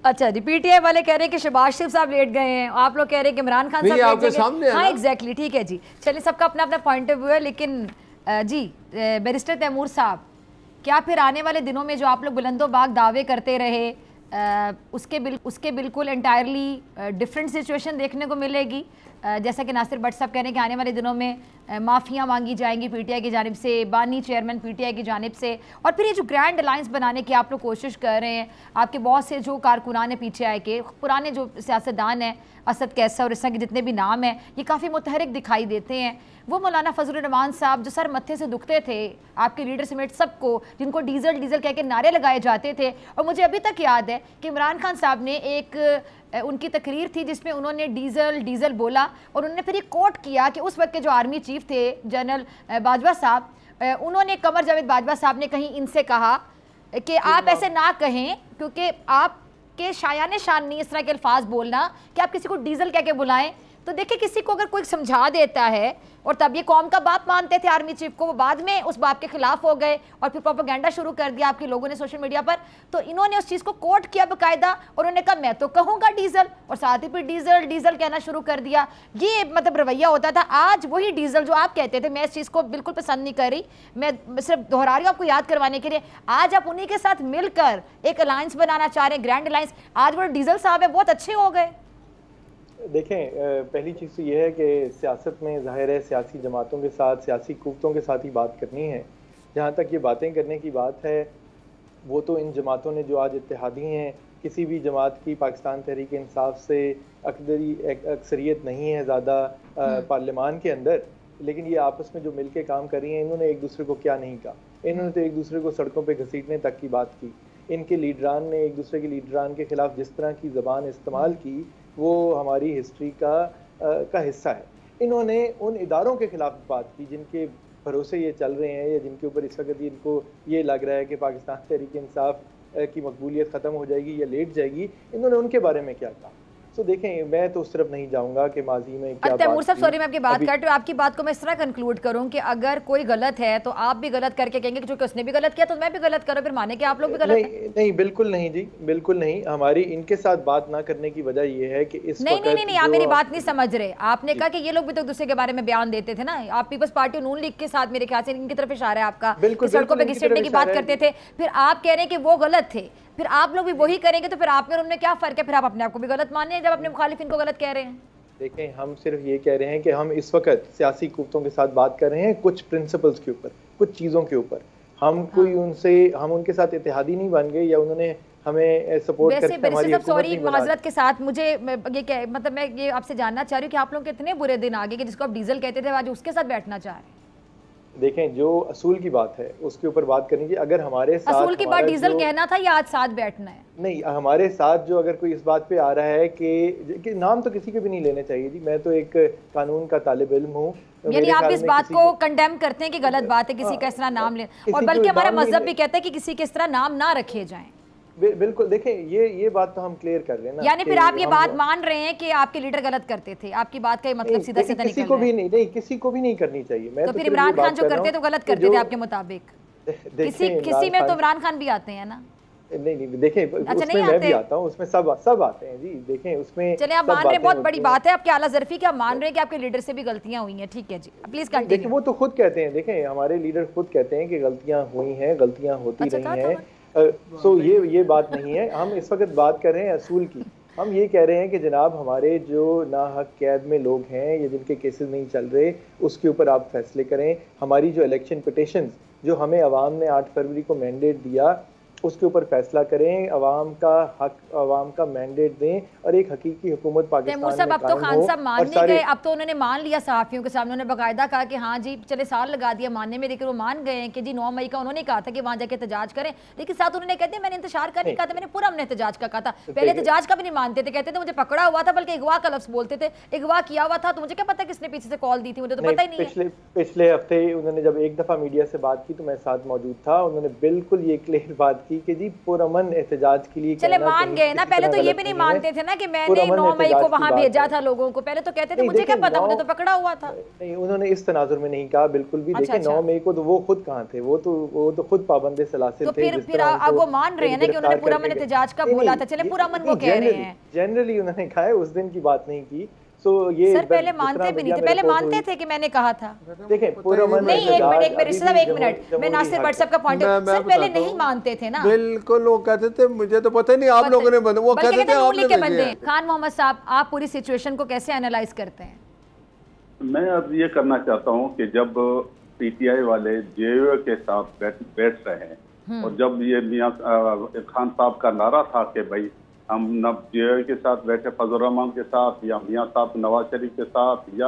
अच्छा जी, पीटीआई वाले कह रहे हैं कि शहबाज शरीफ साहब लेट गए हैं, आप लोग कह रहे हैं कि इमरान खान साहब आपके सामने है। हाँ एग्जैक्टली, ठीक है जी, चलिए सबका अपना अपना पॉइंट ऑफ व्यू है। लेकिन जी बैरिस्टर तैमूर साहब, क्या फिर आने वाले दिनों में जो आप लोग बुलंदोबाग दावे करते रहे उसके बिल्कुल एंटायरली डिफरेंट सिचुएशन देखने को मिलेगी? जैसा कि नासिर भट्ट साहब कह रहे हैं कि आने वाले दिनों में माफ़ियाँ मांगी जाएंगी पीटीआई की जानिब से, बानी चेयरमैन पीटीआई की जानिब से, और फिर ये जो ग्रैंड अलायंस बनाने की आप लोग कोशिश कर रहे हैं, आपके बहुत से जो कारकुनान है पीटीआई के, पुराने जो सियासतदान हैं, असद कैसर और इस तरह के जितने भी नाम हैं, ये काफ़ी मुतहरिक दिखाई देते हैं। वो मौलाना फजलुर रहमान साहब जो सर मत्थे से दुखते थे आपके लीडर समेत सबको, जिनको डीजल डीजल कह के नारे लगाए जाते थे, और मुझे अभी तक याद है कि इमरान खान साहब ने एक उनकी तकरीर थी जिसमें उन्होंने डीजल डीजल बोला, और उन्होंने फिर ये कोट किया कि उस वक्त के जो आर्मी चीफ थे जनरल बाजवा साहब, उन्होंने कमर जावेद बाजवा साहब ने कहीं इनसे कहा कि आप ऐसे ना कहें, क्योंकि आप के शायान शान नहीं इस तरह के अल्फाज बोलना कि आप किसी को डीजल कह के बुलाएं। तो देखिए, किसी को अगर कोई समझा देता है, और तब ये कौम का बाप मानते थे आर्मी चीफ को, वो बाद में उस बाप के खिलाफ हो गए और फिर प्रोपेगेंडा शुरू कर दिया आपके लोगों ने सोशल मीडिया पर, तो इन्होंने उस चीज़ को कोट किया बाकायदा, और उन्होंने कहा मैं तो कहूँगा डीजल, और साथ ही फिर डीजल डीजल कहना शुरू कर दिया। ये मतलब रवैया होता था। आज वही डीजल जो आप कहते थे, मैं इस चीज़ को बिल्कुल पसंद नहीं कर रही, मैं सिर्फ दोहरा रही हूँ आपको याद करवाने के लिए, आज आप उन्हीं के साथ मिलकर एक अलायंस बनाना चाह रहे हैं, ग्रैंड अलायंस। आज वो डीजल साहब है बहुत अच्छे हो गए। देखें, पहली चीज़ तो ये है कि सियासत में ज़ाहिर है सियासी जमातों के साथ, सियासी कुव्वतों के साथ ही बात करनी है। जहाँ तक ये बातें करने की बात है, वो तो इन जमातों ने जो आज इत्तेहादी हैं, किसी भी जमात की पाकिस्तान तहरीक इंसाफ से अक्सरियत नहीं है ज़्यादा पार्लियामान के अंदर, लेकिन ये आपस में जो मिल के काम कर रही हैं, इन्होंने एक दूसरे को क्या नहीं कहा, इन्होंने तो एक दूसरे को सड़कों पर घसीटने तक की बात की। इनके लीडरान ने एक दूसरे के लीडरान के खिलाफ जिस तरह की ज़बान इस्तेमाल की, वो हमारी हिस्ट्री का हिस्सा है। इन्होंने उन इदारों के खिलाफ बात की जिनके भरोसे ये चल रहे हैं, या जिनके ऊपर इस वक्त इनको ये लग रहा है कि पाकिस्तान तहरीक इंसाफ की मकबूलियत ख़त्म हो जाएगी या लेट जाएगी। इन्होंने उनके बारे में क्या कहा? तो देखें, मैं तो उस तरफ नहीं जाऊंगा कि माजी में क्या तैमूर साहब, सॉरी मैं आपकी बात काट रही हूँ, आपकी बात को मैं इस तरह कंक्लूड करूँ कि अगर कोई गलत है तो आप भी गलत करके कहेंगे कि चूंकि उसने भी गलत किया तो मैं भी गलत करूँ, फिर माने कि आप लोग भी गलत हैं? नहीं, बिल्कुल नहीं जी, बिल्कुल नहीं। हमारी इनके साथ बात ना करने की वजह यह है कि इस नहीं, आप मेरी बात नहीं समझ रहे। आपने कहा कि ये लोग भी तो दूसरे के बारे में बयान देते थे ना, आप पीपल्स पार्टी नून लीग के साथ मेरे ख्याल से इनकी तरफ इशारा है आपका, सड़कों पर घसीटने की बात करते थे, फिर आप कह रहे हैं कि वो गलत थे, फिर आप लोग भी वही करेंगे, तो फिर आप में और उनमें क्या फर्क है? फिर आप अपने आप को भी गलत माने हैं जब अपने मुखालिफ इनको गलत कह रहे हैं। देखें, हम सिर्फ ये कह रहे हैं कि हम इस वक्त सियासी कुव्वतों के साथ बात कर रहे हैं, कुछ प्रिंसिपल्स के ऊपर, कुछ चीज़ों के ऊपर। हम उनके साथ इत्तेहादी नहीं बन गए, या उन्होंने हमें सपोर्ट करके हमारी हुकूमत नहीं बना। माजरत के साथ मुझे ये मतलब मैं ये आपसे जानना चाह रही हूँ कि आप लोग के इतने बुरे दिन आ गए कि जिसको आप डीजल कहते थे आज उसके साथ बैठना चाह रहे हैं। देखें, जो असूल की बात है उसके ऊपर बात करनी चाहिए। अगर हमारे साथ असूल की बात डीजल कहना था या आज साथ बैठना है? नहीं, हमारे साथ जो अगर कोई इस बात पे आ रहा है कि नाम तो किसी के भी नहीं लेने चाहिए जी, मैं तो एक कानून का तालिब इल्म हूँ। यानी आप इस बात को कंडेम करते हैं कि गलत बात है किसी का इस तरह नाम ले, और बल्कि हमारा मजहब भी कहता है कि किसी के इस तरह नाम ना रखे जाएं। बिल्कुल, देखें ये बात तो हम क्लियर कर रहे हैं ना। यानी फिर आप ये बात मान रहे हैं कि आपके लीडर गलत करते थे? आपकी बात का मतलब सीधा सीधा किसी को भी नहीं करनी चाहिए। मैं तो फिर इमरान खान जो करते तो गलत करते थे आपके मुताबिक? किसी में तो इमरान खान भी आते हैं ना। नहीं देखें, उसमें मैं भी आता हूँ, उसमें सब आते हैं जी। देखें उसमें चले आप मान रहे हैं, बहुत बड़ी बात है आपके आला ज़रफ़ी कि आप मान रहे हैं कि आपके लीडर से भी गलतियां हुई हैं, ठीक है जी, प्लीज कंटिन्यू। देखिए वो तो खुद कहते हैं, देखें हमारे लीडर खुद कहते हैं कि गलतियां हुई हैं, गलतियां होती रही हैं। सो ये बात नहीं है। हम इस वक्त बात कर रहे हैं असूल की। हम ये कह रहे हैं कि जनाब हमारे जो नाहक कैद में लोग हैं या जिनके केसेस नहीं चल रहे, उसके ऊपर आप फैसले करें। हमारी जो इलेक्शन पिटिशंस जो हमें अवाम ने 8 फरवरी को मैंडेट दिया, उसके ऊपर फैसला करें, अवाम का हक, अवाम का मैंडेट दें और एक हकीकी हुकूमत पाकिस्तान में अब तो खान साहब मानने गए, अब तो उन्होंने मान लिया सहाफियों के सामने, उन्होंने बाकायदा कहा कि हाँ जी चले साल लगा दिया मानने में, लेकिन वो मान गए हैं कि जी 9 मई का उन्होंने कहा था कि वहाँ जाके एहतजाज करें, लेकिन साथ उन्होंने कहते हैं मैंने इंतजार का नहीं कहा था, मैंने पूरा हमने एहतजाज का कहा था। पहले एहतजाज का भी नहीं मानते थे, कहते थे मुझे पकड़ा हुआ था, बल्कि अगवा का लफ्ज बोलते थे, अगवा किया हुआ था, तो मुझे क्या पता किसने पीछे से कॉल दी थी, मुझे तो पता ही नहीं। पिछले हफ्ते उन्होंने जब एक दफा मीडिया से बात की तो मैं साथ मौजूद था, उन्होंने बिल्कुल ये क्लियर बात की कि जी पुरअमन एहतजाज के लिए चले मान गए ना। पहले तो ये भी नहीं मानते थे ना कि मैंने 9 मई को वहां भेजा था लोगों को, पहले तो कहते थे मुझे क्या पता, मुझे तो पकड़ा हुआ था। नहीं, उन्होंने इस तनाजुर में नहीं कहा बिल्कुल भी। देखिए 9 मई को तो वो खुद कहाँ थे, वो तो खुद पाबंदे सलासिल थे। तो फिर अब वो मान रहे हैं ना कि उन्होंने पुरअमन एहतजाज का बोला था। चले पुरअमन वो कह रहे हैं, जनरली उन्होंने कहा है, उस दिन की बात नहीं की। सो ये सर पहले मानते भी नहीं थे, पहले मानते थे कि मैंने कहा था। देखें पुरअमन नहीं, एक मिनट मैं नासिर भट्ट साहब का पॉइंट, सर पहले नहीं मानते थे ना। बिल्कुल, वो कहते थे मुझे तो पता ही नहीं, आप लोगों ने बंदे, वो कहते थे आपने भेजे। खान मोहम्मद साहब, आप पूरी सिचुएशन को कैसे एनालाइज करते हैं? मैं अब ये करना चाहता हूँ कि जब पीटीआई वाले जेओ के साथ बैठ रहे हैं और जब ये मियां खान साहब का नारा था कि भाई हम न जेओ के साथ बैठे फजल रहमान के साथ या मियां साहब नवाज शरीफ के साथ या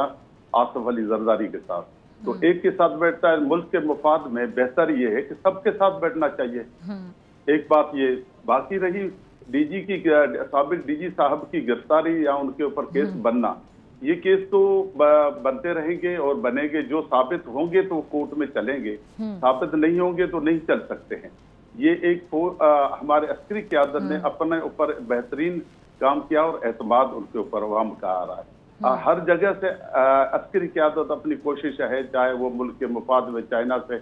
आसिफ अली जरदारी के साथ, तो एक के साथ बैठता है। मुल्क के मुफाद में बेहतर ये है कि सबके साथ बैठना चाहिए। एक बात ये बाकी रही डीजी की, साबिक डीजी साहब की गिरफ्तारी या उनके ऊपर केस बनना, ये केस तो बनते रहेंगे और बनेंगे। जो साबित होंगे तो कोर्ट में चलेंगे, साबित नहीं होंगे तो नहीं चल सकते हैं। ये एक हमारे अस्करी क़यादत ने अपने ऊपर बेहतरीन काम किया और एतमाद उनके ऊपर अवाम का आ रहा है। हर जगह से अस्करी क़यादत अपनी कोशिश है, चाहे वो मुल्क के मुफाद में चाइना से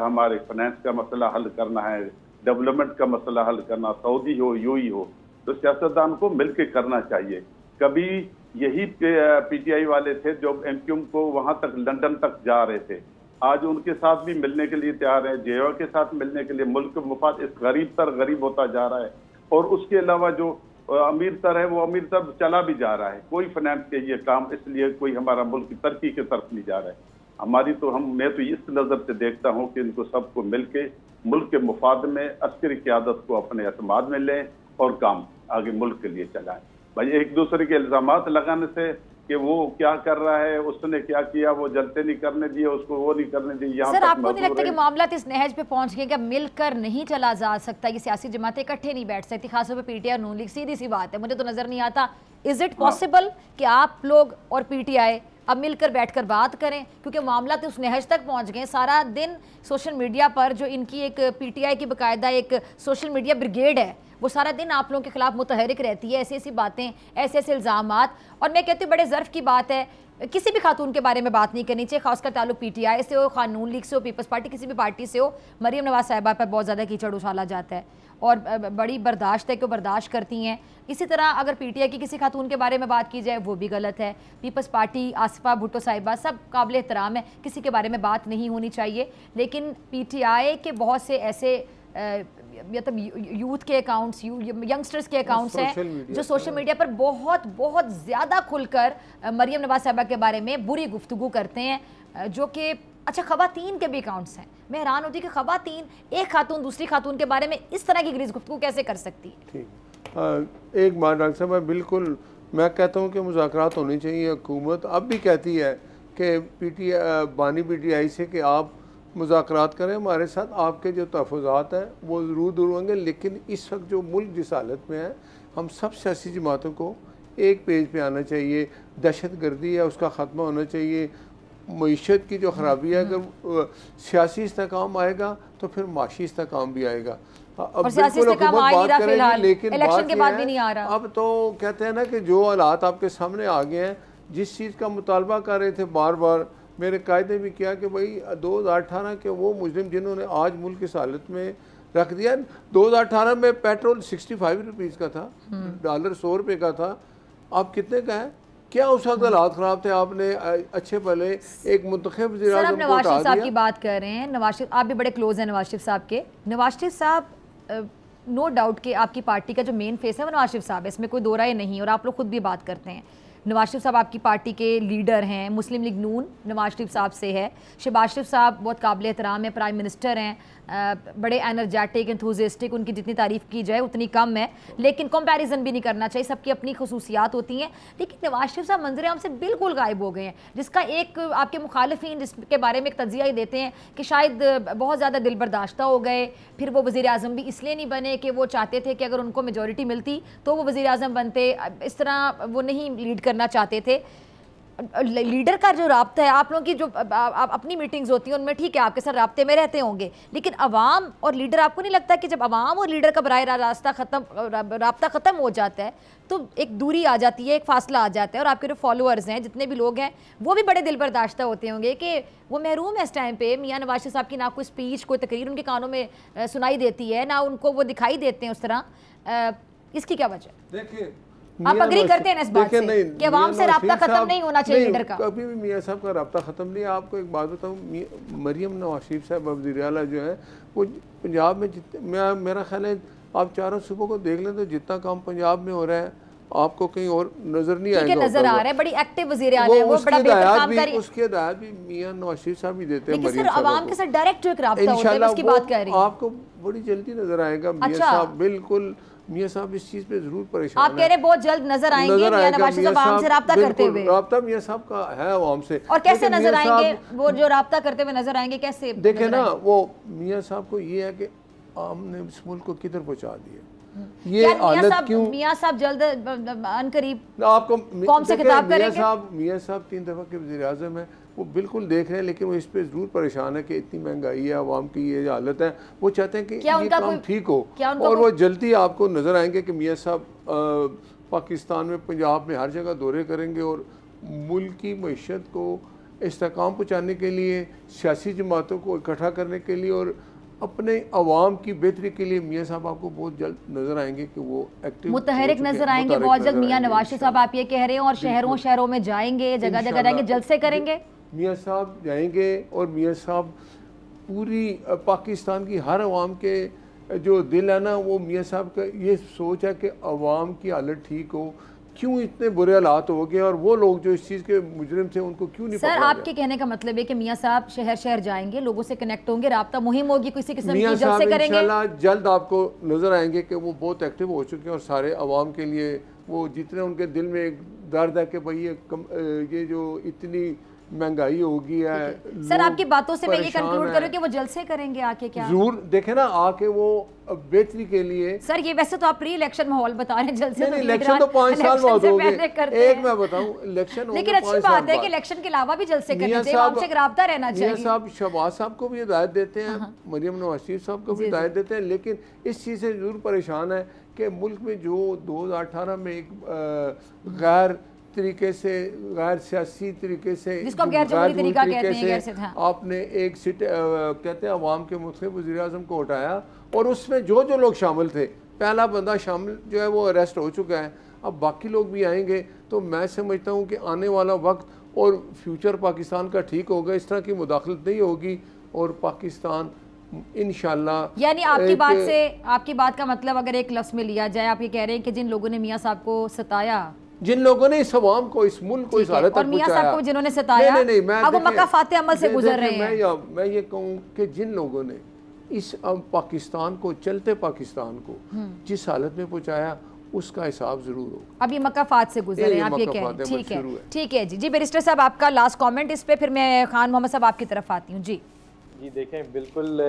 हमारे फाइनेंस का मसला हल करना है, डेवलपमेंट का मसला हल करना, सऊदी हो यूएई हो, तो सियासतदान को मिल के करना चाहिए। कभी यही पीटीआई वाले थे जो एमक्यूएम को वहां तक लंदन तक जा रहे थे, आज उनके साथ भी मिलने के लिए तैयार है, जेओ के साथ मिलने के लिए। मुल्क मुफाद इस गरीब तर गरीब होता जा रहा है और उसके अलावा जो अमीर तर है वो अमीर तर चला भी जा रहा है। कोई फाइनेंस के ये काम, इसलिए कोई हमारा मुल्क की तरक्की की तरफ नहीं जा रहा है। हमारी तो मैं तो इस नज़र से देखता हूँ कि इनको सबको मिल के मुल्क के मुफाद में अस्करी क़यादत को अपने एतमाद में लें और काम आगे मुल्क के लिए चलाएं। भाई एक दूसरे के इल्जामात लगाने से कि वो क्या कर रहा है, उसने क्या किया, वो जलते नहीं करने दिए, उसको वो नहीं करने दिए। यहाँ सर आपको नहीं लगता कि मामला इस नहज पे पहुंच गए कि मिलकर नहीं चला जा सकता, ये सियासी जमातें इकट्ठे नहीं बैठ सकती, खासतौर पे पीटीआई और नून लीग? सीधी सी बात है, मुझे तो नजर नहीं आता। इज इट पॉसिबल कि आप लोग और पीटीआई अब मिलकर बैठकर बात करें? क्योंकि मामला तो उस नहज तक पहुंच गए, सारा दिन सोशल मीडिया पर जो इनकी एक पीटीआई की बाकायदा एक सोशल मीडिया ब्रिगेड है, वो सारा दिन आप लोगों के खिलाफ मुतहरिक रहती है, ऐसी ऐसी बातें, ऐसे ऐसे इल्ज़ामात। और मैं कहती हूँ बड़े ज़र्फ़ की बात है, किसी भी खातून के बारे में बात नहीं करनी चाहिए, खासकर ताल्लुक पीटीआई से हो, कानून लीग से हो, पीपल्स पार्टी, किसी भी पार्टी से हो। मरीम नवाज साहिबा पर बहुत ज़्यादा कीचड़ उछाला जाता है और बड़ी बर्दाश्त है कि वो बर्दाश्त करती हैं। इसी तरह अगर पीटीआई की किसी खातून के बारे में बात की जाए वो भी गलत है। पीपल्स पार्टी, आसिफा भुट्टो साहिबा, सब काबिल एहतराम है, किसी के बारे में बात नहीं होनी चाहिए। लेकिन पीटीआई के बहुत से ऐसे मतलब यूथ के अकाउंट्स, यंगस्टर्स के अकाउंट्स हैं जो सोशल मीडिया पर बहुत बहुत ज़्यादा खुलकर मरीम नवाज साहिबा के बारे में बुरी गुफ्तगू करते हैं, जो कि अच्छा ख़वातीन के भी अकाउंट्स हैं। मैं हैरान होती कि ख़वातीन, एक खातून दूसरी खातून के बारे में इस तरह की गलीज़ गुफ्तगू कैसे कर सकती है? ठीक, एक बात डॉक्टर साहब, मैं बिल्कुल मैं कहता हूँ कि मुज़ाकरात होनी चाहिए। हुकूमत अब भी कहती है कि पीटीआई से कि आप मुज़ाकरात करें हमारे साथ, आपके जो तहफ़्फ़ुज़ात हैं वो ज़रूर दूर होंगे। लेकिन इस वक्त जो मुल्क जिस हालत में है, हम सब सियासी जमातों को एक पेज पे आना चाहिए। दहशत गर्दी है उसका ख़त्मा होना चाहिए। मईशत की जो ख़राबी है, अगर सियासी इस्तेहकाम आएगा तो फिर माशी इस्तेहकाम भी आएगा। अब बिल्कुल हुकूमत बात करेगी, लेकिन इलेक्शन के बाद भी नहीं आ रहा। अब तो कहते हैं ना कि जो हालात आपके सामने आ गए हैं, जिस चीज़ का मुतालबा कर रहे थे बार बार, मेरे कायदे भी किया कि भाई 2018 के वो मुजरिम जिन्होंने आज मुल्क की हालत में रख दिया। 2018 में पेट्रोल 65 रुपीज़ का था, डॉलर 100 रुपये का था, अब कितने का है? क्या उस वक्त हालात ख़राब थे? आपने अच्छे भले एक मुंतखब वज़ीर-ए-आज़म को नवाज शरीफ साहब दिया। की बात कर रहे हैं, नवाज शरीफ आप भी बड़े क्लोज हैं नवाज शरीफ साहब के। नवाज शरीफ साहब नो डाउट कि आपकी पार्टी का जो मेन फेस है वो नवाज शरीफ साहब है, इसमें कोई दो राय नहीं, और आप लोग खुद भी बात करते हैं। नवाज शरीफ साहब आपकी पार्टी के लीडर हैं, मुस्लिम लीग नून नवाज शरीफ साहब से है। शहबाज शरीफ साहब बहुत काबिल एहतराम है, प्राइम मिनिस्टर हैं, बड़े एनर्जेटिक एंथुसियास्टिक, उनकी जितनी तारीफ़ की जाए उतनी कम है, लेकिन कंपैरिजन भी नहीं करना चाहिए, सबकी अपनी खसूसियात होती हैं। लेकिन नवाज शरीफ साहब मंजर आम से बिल्कुल गायब हो गए हैं, जिसका एक आपके मुखालिफिन जिसके बारे में एक तज्जिया ही देते हैं कि शायद बहुत ज़्यादा दिल बर्दाश्ता हो गए, फिर वो वज़ीर आज़म भी इसलिए नहीं बने कि वो चाहते थे कि अगर उनको मेजॉरिटी मिलती तो वो वज़ीर आज़म बनते, इस तरह वो नहीं लीड करना चाहते थे। लीडर का जो राब्ता है, आप लोगों की जो अपनी मीटिंग्स होती हैं उनमें ठीक है आपके साथ राब्ते में रहते होंगे, लेकिन अवाम और लीडर, आपको नहीं लगता कि जब अवाम और लीडर का बराह रास्ता राब्ता ख़त्म हो जाता है तो एक दूरी आ जाती है, एक फासला आ जाता है, और आपके जो फॉलोअर्स हैं, जितने भी लोग हैं, वो भी बड़े दिल बर्दाश्ता होते होंगे कि वो महरूम है इस टाइम पे। मियाँ नवाज शरीफ साहब की ना कोई स्पीच, कोई तकरीर उनके कानों में सुनाई देती है, ना उनको वो दिखाई देते हैं उस तरह। इसकी क्या वजह? देखिए, आप अग्री करते हैं इस बात से कि अवाम से राब्ता खत्म नहीं होना चाहिए लीडर का? कभी भी मियाँ साहब का राब्ता ख़त्म नहीं है। आपको एक बात बताऊँ, मरियम नवाज शरीफ साहब वज़ीर आला जो है वो पंजाब में मेरा ख्याल है आप चारों सूबों को देख लें तो जितना काम पंजाब में हो रहा है आपको कहीं और नजर नहीं आएगा। नजर आ रहा है, बड़ी एक्टिव वज़ीर आला है, वो बड़ा बेहतर काम कर रही है। उसकी हिदायत भी मियाँ नवाज शरीफ साहब ही देते हैं। लेकिन सर अवाम के साथ डायरेक्ट एक राब्ता होता है, उसकी बात कर रही हूं। आपको बड़ी जल्दी नजर आएगा मियाँ साहब, बिल्कुल मियाँ साहब इस चीज पे जरूर परेशान आप कह रहे हैं बहुत जल्द नजर आएंगे मियाँ नवाज शरीफ अवाम से राब्ता करते हुए। राब्ता मियाँ साहब का है अवाम से। और कैसे नजर आएंगे वो जो राब्ता करते हुए नजर आएंगे, कैसे? देखे ना, वो मियाँ साहब को ये है कि आम ने इस मुल्क को किधर पहुँचा दिया, ये हालत क्यों? मियाँ साहब जल्द अनकरीब आपको कौम से खिताब करेंगे? मियाँ साहब 3 दफ़ा के वज़ीर आज़म है, वो बिल्कुल देख रहे हैं, लेकिन वो इस पे जरूर परेशान है कि इतनी महंगाई है, आवाम की ये हालत है। वो चाहते हैं कि ये काम ठीक हो, और वो जल्दी आपको नज़र आएंगे कि मियाँ साहब पाकिस्तान में, पंजाब में, हर जगह दौरे करेंगे और मुल्क की मईशत को इस्तेहकाम पहुँचाने के लिए, सियासी जमातों को इकट्ठा करने के लिए और अपने अवाम की बेहतरी के लिए मियाँ साहब आपको बहुत जल्द नजर आएंगे कि वो एक्टिव मुतहरिक नजर आएंगे बहुत जल्द। मियाँ नवाज शरीफ साहब आप ये कह रहे हैं, और शहरों शहरों में जाएंगे, जगह जगह जाएंगे, जल्द से करेंगे। मियाँ साहब जाएंगे और मियाँ साहब पूरी पाकिस्तान की हर अवाम के जो दिल है ना, वो मियाँ साहब का ये सोच है कि अवाम की हालत ठीक हो। क्यों इतने बुरे हालात हो गए और वो लोग जो इस चीज़ के मुजरिम थे उनको क्यों नहीं? सर आपके कहने का मतलब है कि मियाँ साहब शहर शहर जाएंगे, लोगों से कनेक्ट होंगे, राब्ता मुहिम होगी किसी किस्म की, जल्द से करेंगे। इंशाल्लाह जल्द आपको नजर आएंगे कि वो बहुत एक्टिव हो चुके हैं और सारे अवाम के लिए वो जितने उनके दिल में एक दर्द है कि भाई ये जो इतनी महंगाई होगी है। सर आपकी बातों से मैं ये कंक्लूड करूं कि वो जल्द से करेंगे आके, क्या जरूर देखे ना आके वो बेहतरी के लिए। सर ये वैसे तो आप प्री इलेक्शन माहौल बता रहे हैं, जल्द से इलेक्शन तो 5 साल बाद हो गए। एक मैं बताऊं, इलेक्शन लेकिन अच्छी बात है कि इलेक्शन के अलावा भी जल्द से करना चाहिए, आपसे राब्ता रहना चाहिए। मियां साहब शहबाज साहब को भी हिदायत देते हैं, मरियम नवाज शरीफ साहब को भी हिदायत देते हैं, लेकिन इस चीज़ से जरूर परेशान है कि मुल्क में जो 2018 में एक गैर तरीके से, गैर सियासी तरीके से, जिसको गैर जमहूरी तरीका कहते हैं, आपने एक सीट कहते हैं अवाम के मुख्तलिफ वज़ीर आज़म को हटाया और उसमें जो जो लोग शामिल थे, पहला बंदा शामिल जो है वो अरेस्ट हो चुका है, अब बाकी लोग भी आएंगे। तो मैं समझता हूँ कि आने वाला वक्त और फ्यूचर पाकिस्तान का ठीक होगा, इस तरह की मुदाखलत नहीं होगी और पाकिस्तान इंशाल्लाह। यानी आपकी बात का मतलब अगर एक लफ्ज़ में लिया जाए, आप ये कह रहे हैं कि जिन लोगों ने मियाँ साहब को सताया, जिन लोगों ने इस अवाम को, इस मुल्क को इस हालत तक पहुंचाया, मियां साहब को जिन्होंने सताया, अब वो मक्का फाते अमल से गुजर रहे हैं। मैं ये कहूँ कि जिन लोगों ने इस पाकिस्तान को, चलते पाकिस्तान को जिस हालत में पहुंचाया, उसका हिसाब जरूर हो। अब ये मक्का फात से गुजर रहे हैं, आप ये कह रहे हैं। ठीक है जी। बैरिस्टर साहब आपका लास्ट कॉमेंट इस पे, फिर मैं खान मोहम्मद साहब आपकी तरफ आती हूँ। जी देखें, बिल्कुल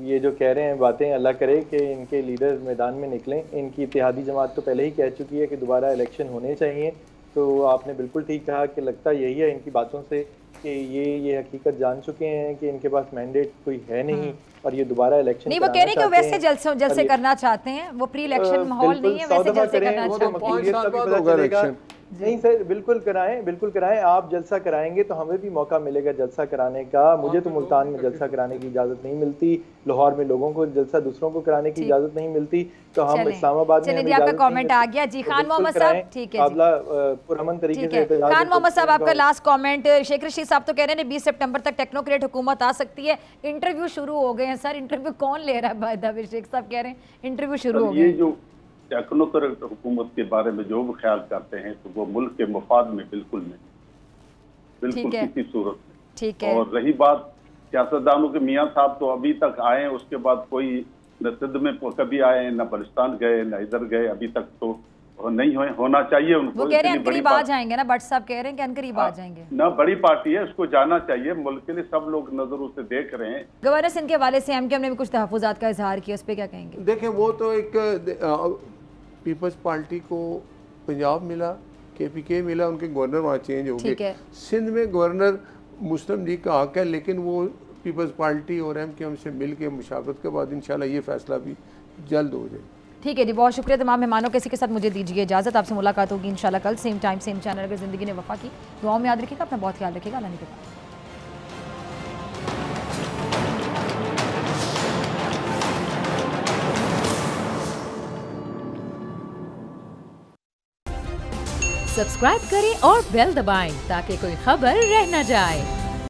ये जो कह रहे हैं बातें, अल्लाह करे कि इनके लीडर मैदान में निकलें। इनकी इत्तेहादी जमात तो पहले ही कह चुकी है कि दोबारा इलेक्शन होने चाहिए। तो आपने बिल्कुल ठीक कहा कि लगता यही है इनकी बातों से कि ये हकीकत जान चुके हैं कि इनके पास मैंडेट कोई है नहीं और ये दोबारा इलेक्शन नहीं, वो कह रहे हैं कि वैसे जलसे करना चाहते हैं, वो प्री इलेक्शन माहौल नहीं है, वैसे जलसे करना चाहते हैं। नहीं सर, बिल्कुल कराएं। आप जलसा कराएंगे तो हमें भी मौका मिलेगा जलसा कराने का। मुझे तो मुल्तान में जलसा कराने की इजाजत नहीं मिलती, लाहौर में लोगों को जलसा दूसरों को कराने की इजाजत नहीं मिलती, तो हम इस्लामाबाद में आपका कमेंट आ गया जी। खान मोहम्मद साहब, ठीक है, पुरअमन तरीके से खान मोहम्मद साहब आपका लास्ट कमेंट। शेख रशीद साहब तो कह रहे हैं 20 सितंबर तक टेक्नोक्रेट हुकूमत आ सकती है। इंटरव्यू शुरू हो गए हैं सर, इंटरव्यू कौन ले रहा है? बाय द वे शेख साहब कह रहे हैं इंटरव्यू शुरू हो गए। जो टेक्नोक्रेट हुकूमत के बारे में जो भी ख्याल करते हैं तो वो मुल्क के मफाद में बिल्कुल नहीं, बिल्कुल किसी सूरत में। ठीक है। और रही बात सियासतदानों के, मियाँ साहब तो अभी तक आए, उसके बाद कोई न सिंध में कभी आए, न बलुचिस्तान गए, न इधर गए, अभी तक तो नहीं होना चाहिए उनको। वो कह रहे हैं अनकरीब आ जाएंगे ना, भट्ट साहब कह रहे हैं कि अनकरीब आ जाएंगे ना। बड़ी पार्टी है, उसको जाना चाहिए, मुल्क के लिए सब लोग नजरों से देख रहे हैं। गवर्नर सिंध के हवाले से एमकेएम ने भी कुछ तहफ़्फ़ुज़ात का इजहार किया, उस पर क्या कहेंगे? देखें, वो तो एक पीपल्स पार्टी को पंजाब मिला, KPK मिला, उनके गवर्नर वहाँ चेंज हो गए। सिंध में गवर्नर मुस्लिम लीग का हक है, लेकिन वो पीपल्स पार्टी और MKM से मिल के मुशावरत के बाद इंशाल्लाह ये फैसला भी जल्द हो जाए। ठीक है जी, बहुत शुक्रिया तमाम मेहमानों के। इसी के साथ मुझे दीजिए इजाज़त, आपसे मुलाकात होगी इंशाल्लाह कल सेम टाइम सेम चैनल। अगर ज़िंदगी ने वफा की, दुआओं में याद रखिएगा, अपना बहुत ख्याल रखिएगा। अल्लाह के बाद सब्सक्राइब करें और बेल दबाएं ताकि कोई खबर रह न जाए।